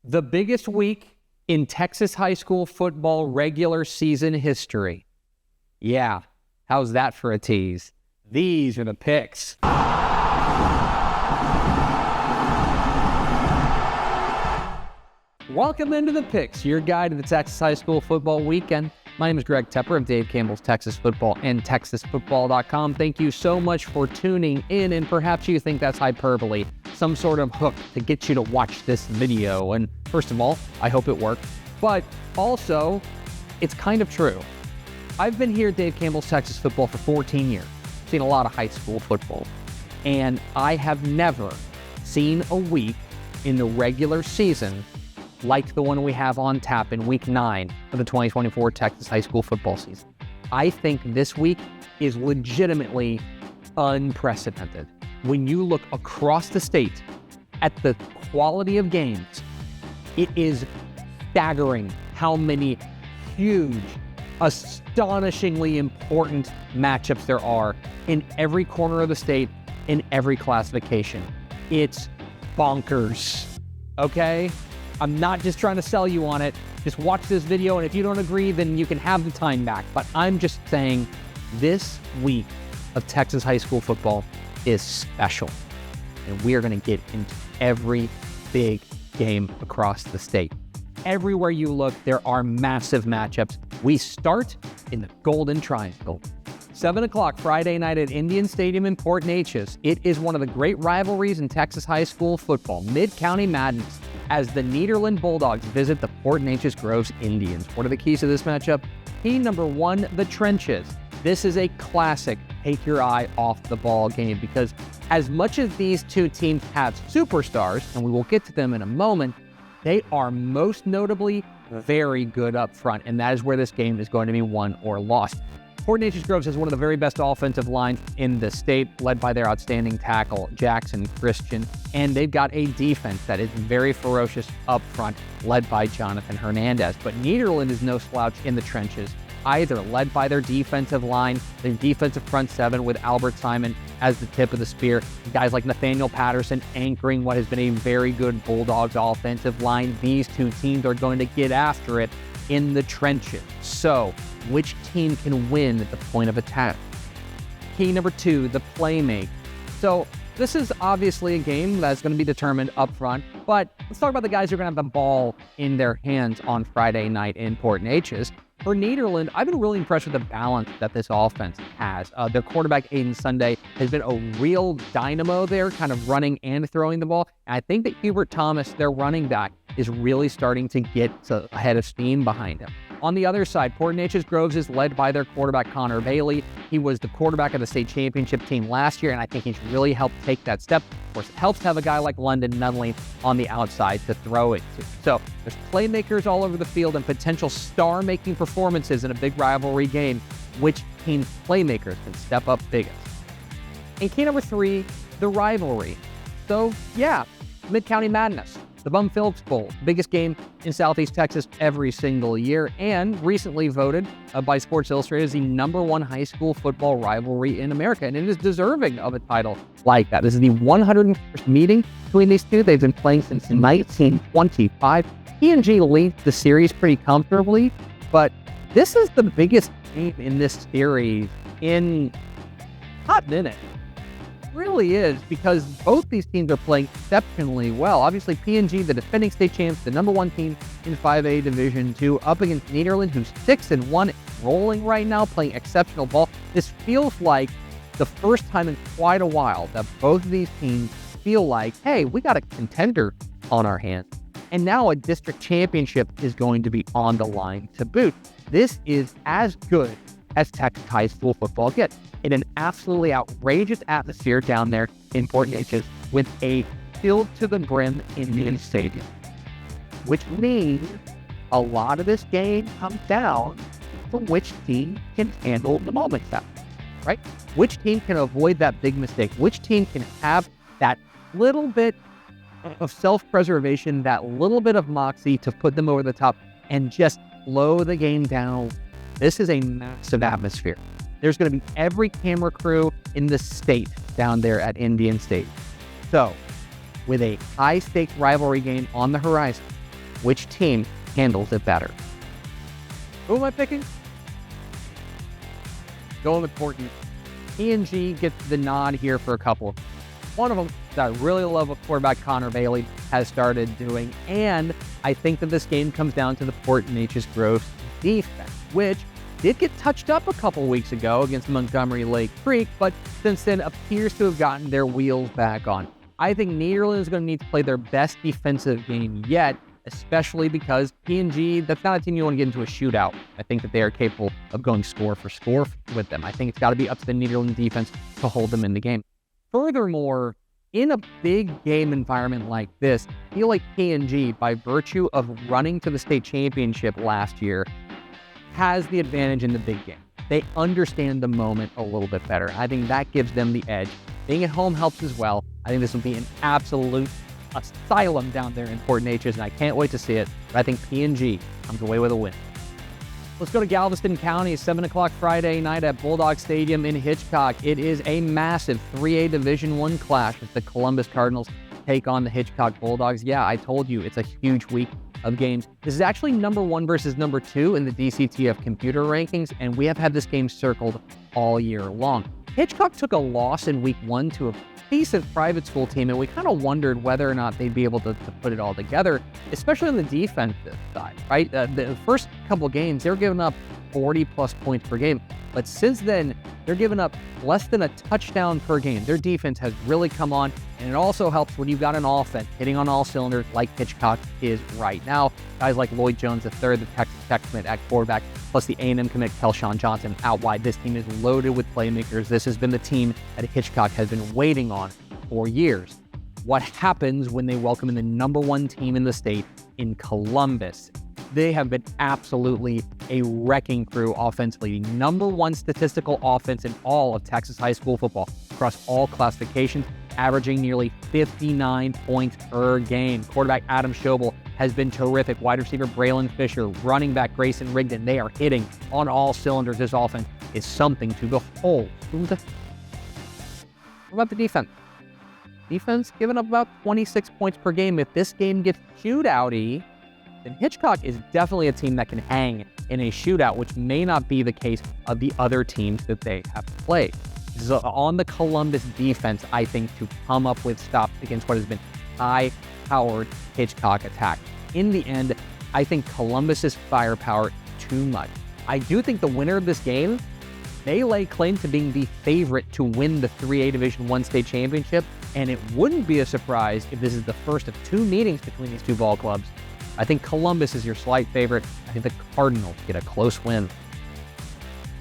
The biggest week in Texas high school football regular season history. Yeah, how's that for a tease? These are the picks. Welcome into the picks, your guide to the Texas high school football weekend. My name is Greg Tepper of Dave Campbell's Texas Football and TexasFootball.com. Thank you so much for tuning in, and perhaps you think that's hyperbole, some sort of hook to get you to watch this video. And first of all, I hope it worked, but also it's kind of true. I've been here at Dave Campbell's Texas Football for 14 years, seen a lot of high school football, and I have never seen a week in the regular season like the one we have on tap in week 9 of the 2024 Texas high school football season. I think this week is legitimately unprecedented. When you look across the state at the quality of games, it is staggering how many huge, astonishingly important matchups there are in every corner of the state, in every classification. It's bonkers, okay? I'm not just trying to sell you on it. Just watch this video, and if you don't agree, then you can have the time back. But I'm just saying, this week of Texas high school football is special. And we are going to get into every big game across the state. Everywhere you look, there are massive matchups. We start in the Golden Triangle. 7 o'clock Friday night at Indian Stadium in Port Neches. It is one of the great rivalries in Texas high school football, Mid-County Madness, as the Nederland Bulldogs visit the Port Neches-Groves Indians. What are the keys to this matchup? Key number 1, the trenches. This is a classic take your eye off the ball game, because as much as these two teams have superstars, and we will get to them in a moment, they are most notably very good up front, and that is where this game is going to be won or lost. Port Neches-Groves has one of the very best offensive lines in the state, led by their outstanding tackle, Jackson Christian, and they've got a defense that is very ferocious up front, led by Jonathan Hernandez. But Nederland is no slouch in the trenches either, led by their defensive line, their defensive front seven with Albert Simon as the tip of the spear, guys like Nathaniel Patterson anchoring what has been a very good Bulldogs offensive line. These two teams are going to get after it in the trenches. So, which team can win at the point of attack? Key number 2, the playmaker. So this is obviously a game that's going to be determined up front, but let's talk about the guys who are going to have the ball in their hands on Friday night in Port Neches. For Nederland, I've been really impressed with the balance that this offense has. Their quarterback, Aiden Sunday, has been a real dynamo there, kind of running and throwing the ball. And I think that Hubert Thomas, their running back, is really starting to get a head of steam behind him. On the other side, Port Neches-Groves is led by their quarterback, Connor Bailey. He was the quarterback of the state championship team last year, and I think he's really helped take that step. Of course, it helps to have a guy like London Nunley on the outside to throw it to. So there's playmakers all over the field and potential star-making performances in a big rivalry game. Which team's playmakers can step up biggest? And key number 3, the rivalry. So yeah, Mid-County Madness. The Bum Phillips Bowl, biggest game in Southeast Texas every single year, and recently voted by Sports Illustrated as the #1 high school football rivalry in America, and it is deserving of a title like that. This is the 101st meeting between these two. They've been playing since 1925. P&G leads the series pretty comfortably, but this is the biggest game in this series in a hot minute. Really is, because both these teams are playing exceptionally well. Obviously, P&G, the defending state champs, the #1 team in 5A Division II, up against Nederland, who's 6-1, rolling right now, playing exceptional ball. This feels like the first time in quite a while that both of these teams feel like, hey, we got a contender on our hands. And now a district championship is going to be on the line to boot. This is as good as Texas high school football gets, in an absolutely outrageous atmosphere down there in Port Neches with a filled to the brim Indian Stadium, which means a lot of this game comes down to which team can handle the moment now, right? Which team can avoid that big mistake? Which team can have that little bit of self-preservation, that little bit of moxie to put them over the top and just slow the game down? This is a massive atmosphere. There's going to be every camera crew in the state down there at Indian State. So, with a high-stakes rivalry game on the horizon, which team handles it better. Who am I picking? Going with Port Neches. P&G gets the nod here for a couple. One of them that I really love what quarterback Connor Bailey has started doing, and I think that this game comes down to the Port Neches-Groves defense, which did get touched up a couple weeks ago against Montgomery Lake Creek, but since then appears to have gotten their wheels back on. I think Nederland is going to need to play their best defensive game yet, especially because P&G, that's not a team you want to get into a shootout. I think that they are capable of going score for score with them. I think it's got to be up to the Nederland defense to hold them in the game. Furthermore, in a big game environment like this, I feel like P&G, by virtue of running to the state championship last year, has the advantage in the big game. They understand the moment a little bit better. I think that gives them the edge. Being at home helps as well. I think this will be an absolute asylum down there in Port Neches, and I can't wait to see it. But I think P&G comes away with a win. Let's go to Galveston County, 7 o'clock Friday night at Bulldog Stadium in Hitchcock. It is a massive 3A Division I clash as the Columbus Cardinals take on the Hitchcock Bulldogs. Yeah, I told you, it's a huge week of games. This is actually number 1 versus number 2 in the DCTF computer rankings, and we have had this game circled all year long. Hitchcock took a loss in week 1 to a decent private school team, and we kind of wondered whether or not they'd be able to put it all together, especially on the defensive side, right? The first couple games, they were giving up 40-plus points per game, but since then, they're giving up less than a touchdown per game. Their defense has really come on, and it also helps when you've got an offense hitting on all cylinders like Hitchcock is right now. Guys like Lloyd Jones III, the Texas Tech commit at quarterback, plus the A&M commit Kelshawn Johnson out wide. This team is loaded with playmakers. This has been the team that Hitchcock has been waiting on for years. What happens when they welcome in the number 1 team in the state in Columbus? They have been absolutely a wrecking crew offensively. The number 1 statistical offense in all of Texas high school football across all classifications, averaging nearly 59 points per game. Quarterback Adam Schobel has been terrific. Wide receiver Braylon Fisher, running back Grayson Rigdon, they are hitting on all cylinders. This offense is something to behold. What about the defense? Defense giving up about 26 points per game. If this game gets shootouty, then Hitchcock is definitely a team that can hang in a shootout, which may not be the case of the other teams that they have played. This is on the Columbus defense, I think, to come up with stops against what has been high-powered Hitchcock attack. In the end, I think Columbus's firepower too much. I do think the winner of this game may lay claim to being the favorite to win the 3A Division I state championship, and it wouldn't be a surprise if this is the first of 2 meetings between these 2 ball clubs. I think Columbus is your slight favorite. I think the Cardinals get a close win.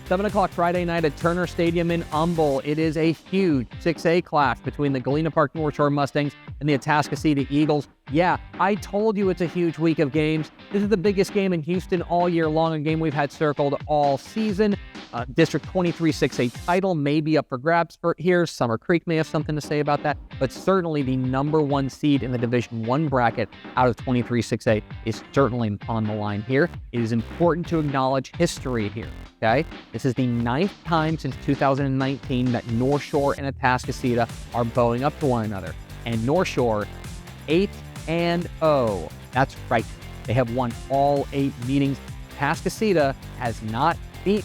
7 o'clock Friday night at Turner Stadium in Humble. It is a huge 6A clash between the Galena Park North Shore Mustangs and the Atascocita Eagles. Yeah, I told you it's a huge week of games. This is the biggest game in Houston all year long, a game we've had circled all season. District 23 6A title may be up for grabs here. Summer Creek may have something to say about that, but certainly the number 1 seed in the Division I bracket out of 23 6A is certainly on the line here. It is important to acknowledge history here, okay? This is the 9th time since 2019 that North Shore and Atascocita are bowing up to one another. And North Shore, 8-0. That's right. They have won all 8 meetings. Atascocita has not beat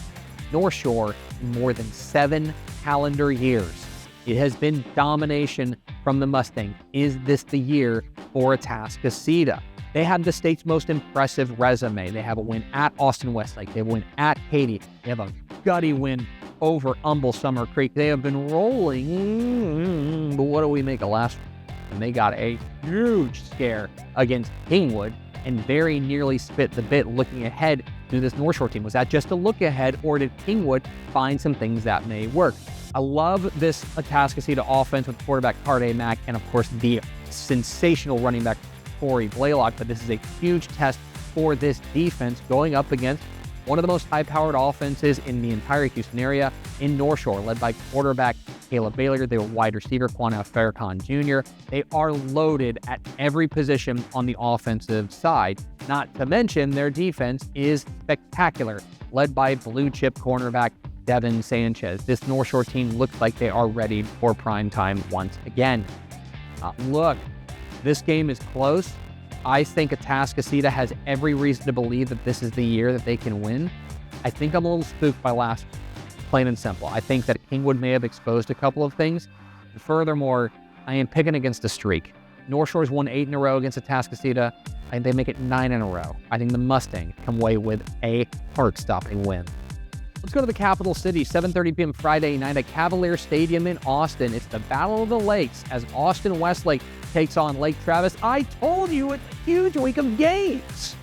North Shore in more than 7 calendar years. It has been domination from the Mustangs. Is this the year for Atascocita? They have the state's most impressive resume. They have a win at Austin Westlake. They have a win at Katy. They have a gutty win over Humble Summer Creek. They have been rolling, but what do we make of last week? And they got a huge scare against Kingwood and very nearly spit the bit looking ahead to this North Shore team. Was that just a look ahead, or did Kingwood find some things that may work? I love this Atascocita offense with quarterback Carday Mack and, of course, the sensational running back Corey Blaylock, but this is a huge test for this defense going up against one of the most high-powered offenses in the entire Houston area in North Shore, led by quarterback Caleb Baylor. They were wide receiver Quanah Farrakhan Jr. They are loaded at every position on the offensive side. Not to mention their defense is spectacular, led by blue-chip cornerback Devin Sanchez. This North Shore team looks like they are ready for prime time once again. Look, this game is close. I think Atascocita has every reason to believe that this is the year that they can win. I think I'm a little spooked by last week, plain and simple. I think that Kingwood may have exposed a couple of things. Furthermore, I am picking against a streak. North Shore's won 8 in a row against Atascocita. I think they make it 9 in a row. I think the Mustangs come away with a heart-stopping win. Let's go to the capital city, 7:30 p.m. Friday night at Cavalier Stadium in Austin. It's the Battle of the Lakes as Austin Westlake takes on Lake Travis. I told you, it's a huge week of games.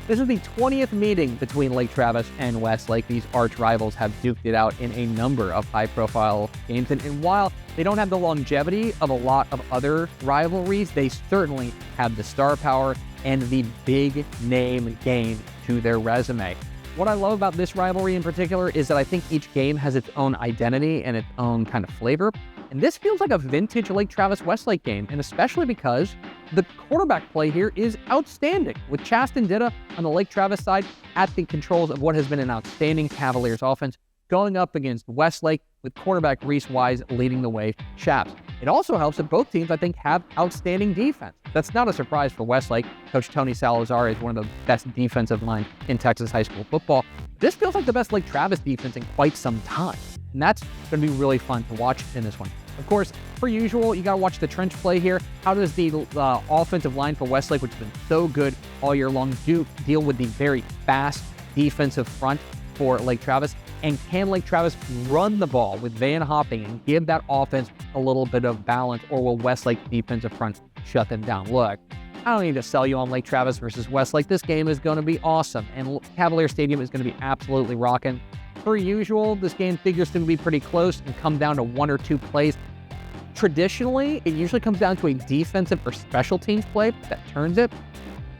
This is the 20th meeting between Lake Travis and Westlake. These arch rivals have duked it out in a number of high-profile games. And while they don't have the longevity of a lot of other rivalries, they certainly have the star power and the big-name game to their resume. What I love about this rivalry in particular is that I think each game has its own identity and its own kind of flavor. And this feels like a vintage Lake Travis-Westlake game, and especially because the quarterback play here is outstanding, with Chaston Ditta on the Lake Travis side at the controls of what has been an outstanding Cavaliers offense, going up against Westlake with quarterback Reese Wise leading the way, Chaps. It also helps that both teams, I think, have outstanding defense. That's not a surprise for Westlake. Coach Tony Salazar is one of the best defensive minds in Texas high school football. This feels like the best Lake Travis defense in quite some time, and that's going to be really fun to watch in this one. Of course, per usual, you got to watch the trench play here. How does the offensive line for Westlake, which has been so good all year long, deal with the very fast defensive front for Lake Travis? And can Lake Travis run the ball with Van Hopping and give that offense a little bit of balance, or will Westlake's defensive front shut them down? Look, I don't need to sell you on Lake Travis versus Westlake. This game is going to be awesome, and Cavalier Stadium is going to be absolutely rocking. Per usual, this game figures to be pretty close and come down to 1 or 2 plays. Traditionally, it usually comes down to a defensive or special teams play that turns it.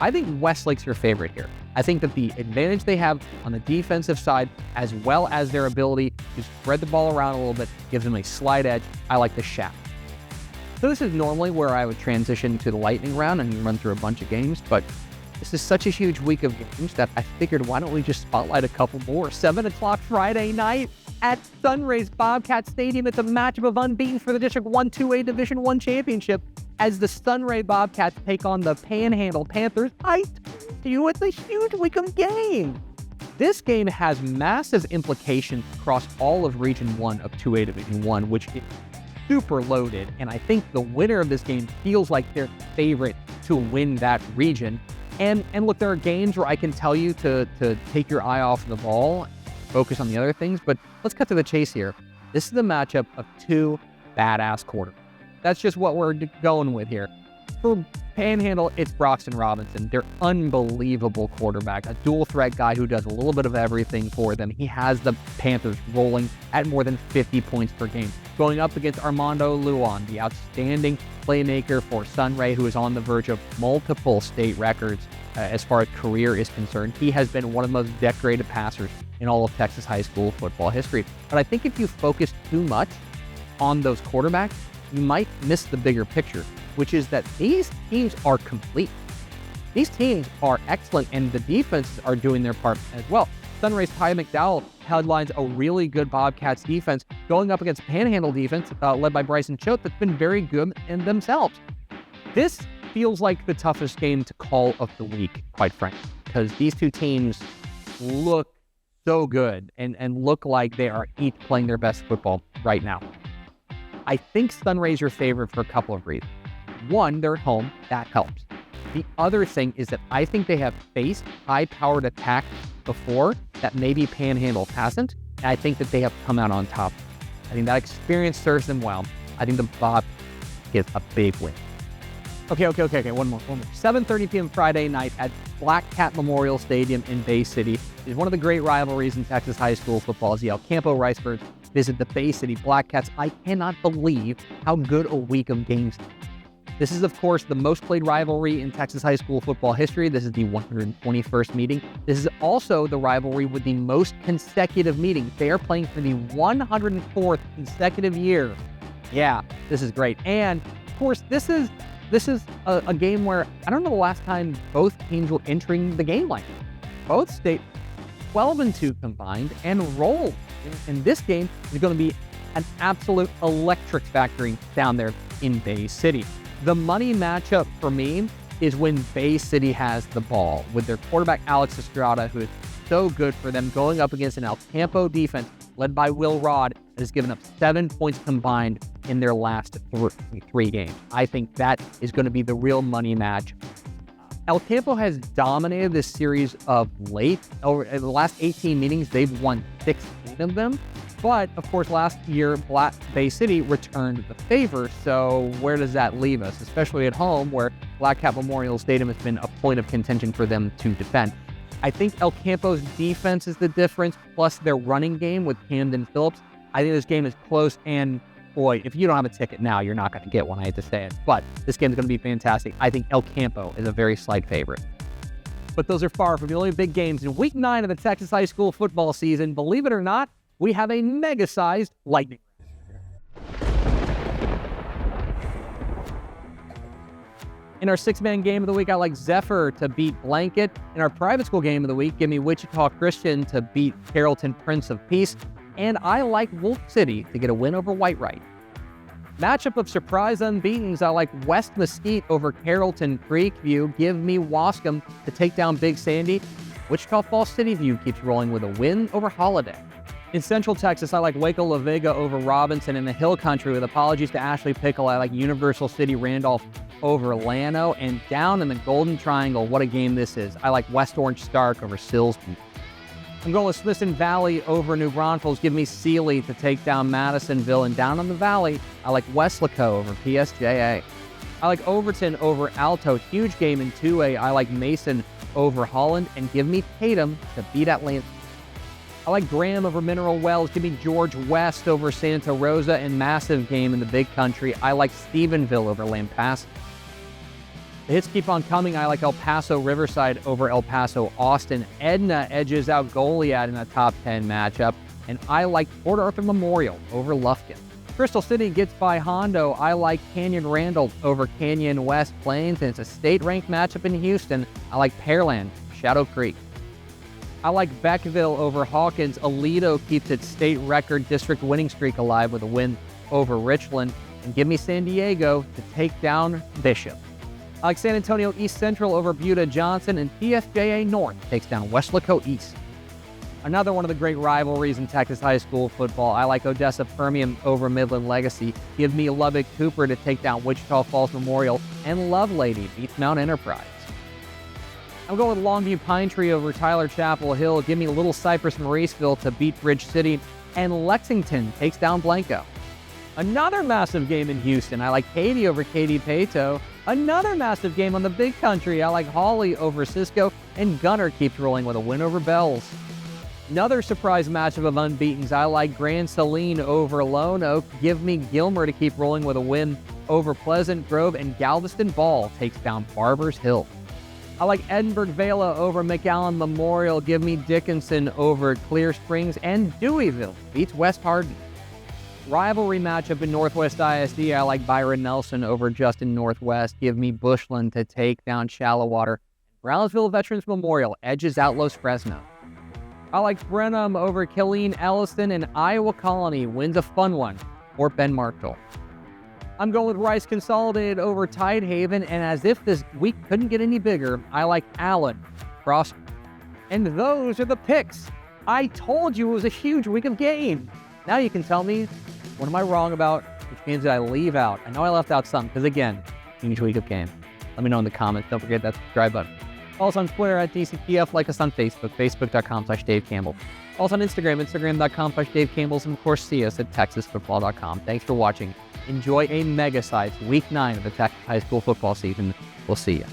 I think Westlake's your favorite here. I think that the advantage they have on the defensive side, as well as their ability to spread the ball around a little bit, gives them a slight edge. I like the shaft. So this is normally where I would transition to the lightning round and run through a bunch of games, but this is such a huge week of games that I figured, why don't we just spotlight a couple more? 7 o'clock Friday night at Sunray's Bobcat Stadium. It's a matchup of unbeaten for the District 1-2A Division I championship as the Sunray Bobcats take on the Panhandle Panthers. I told you, it's a huge week of games. This game has massive implications across all of Region 1 of 2A Division 1, which is super loaded, and I think the winner of this game feels like their favorite to win that region. And look, there are games where I can tell you to take your eye off the ball, focus on the other things, but let's cut to the chase here. This is the matchup of 2 badass quarterbacks. That's just what we're going with here. For Panhandle, it's Broxton Robinson, their unbelievable quarterback, a dual threat guy who does a little bit of everything for them. He has the Panthers rolling at more than 50 points per game. Going up against Armando Luan, the outstanding playmaker for Sunray, who is on the verge of multiple state records as far as career is concerned. He has been one of the most decorated passers in all of Texas high school football history. But I think if you focus too much on those quarterbacks, you might miss the bigger picture, which is that these teams are complete. These teams are excellent, and the defenses are doing their part as well. Sunray's Ty McDowell headlines a really good Bobcats defense going up against Panhandle defense led by Bryson Choate that's been very good in themselves. This feels like the toughest game to call of the week, quite frankly, because these two teams look so good and look like they are each playing their best football right now. I think Sunray's your favorite for a couple of reasons. One, they're at home. That helps. The other thing is that I think they have faced high-powered attack before that maybe Panhandle hasn't, and I think that they have come out on top. I think that experience serves them well. I think the Bob gets a big win. Okay. One more. 7:30 p.m. Friday night at Black Cat Memorial Stadium in Bay City is one of the great rivalries in Texas high school football as the El Campo Ricebirds visit the Bay City Black Cats. I cannot believe how good a week of games. This is, of course, the most played rivalry in Texas high school football history. This is the 121st meeting. This is also the rivalry with the most consecutive meetings. They are playing for the 104th consecutive year. Yeah, this is great. And, of course, this is a game where I don't know the last time both teams were entering the game like this. Both stayed 12-2 combined and rolled. And this game is going to be an absolute electric factory down there in Bay City. The money matchup for me is when Bay City has the ball, with their quarterback Alex Estrada, who is so good for them, going up against an El Campo defense led by Will Rod that has given up 7 points combined in their last three games. I think that is going to be the real money match. El Campo has dominated this series of late. Over the last 18 meetings, they've won 16 of them. But, of course, last year, Bay City returned the favor, so where does that leave us, especially at home, where Black Cat Memorial Stadium has been a point of contention for them to defend. I think El Campo's defense is the difference, plus their running game with Camden Phillips. I think this game is close, and boy, if you don't have a ticket now, you're not going to get one, I hate to say it. But this game is going to be fantastic. I think El Campo is a very slight favorite. But those are far from the only big games in Week 9 of the Texas high school football season. Believe it or not, we have a mega-sized lightning. In our six-man game of the week, I like Zephyr to beat Blanket. In our private school game of the week, give me Wichita Christian to beat Carrollton Prince of Peace. And I like Wolf City to get a win over Whitewright. Matchup of surprise unbeatens, I like West Mesquite over Carrollton Creekview. Give me Wascom to take down Big Sandy. Wichita Falls City View keeps rolling with a win over Holiday. In Central Texas, I like Waco La Vega over Robinson. In the Hill Country, with apologies to Ashley Pickle, I like Universal City Randolph over Llano. And down in the Golden Triangle, what a game this is. I like West Orange Stark over Silsbee. I'm going with Smithson Valley over New Braunfels. Give me Sealy to take down Madisonville. And down in the Valley, I like Westlaco over PSJA. I like Overton over Alto. Huge game in 2A. I like Mason over Holland. And give me Tatum to beat Atlanta. I like Graham over Mineral Wells. Give me George West over Santa Rosa. And massive game in the Big Country, I like Stephenville over Lampass. The hits keep on coming. I like El Paso Riverside over El Paso Austin. Edna edges out Goliad in a top 10 matchup. And I like Port Arthur Memorial over Lufkin. Crystal City gets by Hondo. I like Canyon Randall over Canyon West Plains. And it's a state-ranked matchup in Houston. I like Pearland, Shadow Creek. I like Beckville over Hawkins. Aledo keeps its state record district winning streak alive with a win over Richland. And give me San Diego to take down Bishop. I like San Antonio East Central over Buda Johnson, and PSJA North takes down Westlaco East. Another one of the great rivalries in Texas high school football, I like Odessa Permian over Midland Legacy. Give me Lubbock Cooper to take down Wichita Falls Memorial, and Lovelady beats Mount Enterprise. I'm going with Longview Pine Tree over Tyler Chapel Hill. Give me Little Cypress Mauriceville to beat Bridge City, and Lexington takes down Blanco. Another massive game in Houston, I like Katy over Katy Pato. Another massive game on the Big Country, I like Hawley over Cisco, and Gunner keeps rolling with a win over Bells. Another surprise matchup of unbeatens, I like Grand Saline over Lone Oak. Give me Gilmer to keep rolling with a win over Pleasant Grove, and Galveston Ball takes down Barbers Hill. I like Edinburgh Vela over McAllen Memorial. Give me Dickinson over Clear Springs, and Deweyville beats West Hardin. Rivalry matchup in Northwest ISD, I like Byron Nelson over Justin Northwest. Give me Bushland to take down Shallowater. Brownsville Veterans Memorial edges out Los Fresno. I like Brenham over Killeen Elliston, and Iowa Colony wins a fun one, Fort Bend Marshall. I'm going with Rice Consolidated over Tidehaven, and as if this week couldn't get any bigger, I like Allen Prosper. And those are the picks. I told you it was a huge week of games. Now you can tell me, what am I wrong about? Which games did I leave out? I know I left out some, because again, huge week of game. Let me know in the comments. Don't forget that subscribe button. Also on Twitter at DCTF. Like us on Facebook, facebook.com/Dave Campbell. Also on Instagram, instagram.com/Dave Campbell. And of course, see us at texasfootball.com. Thanks for watching. Enjoy a mega-sized Week 9 of the Texas high school football season. We'll see you.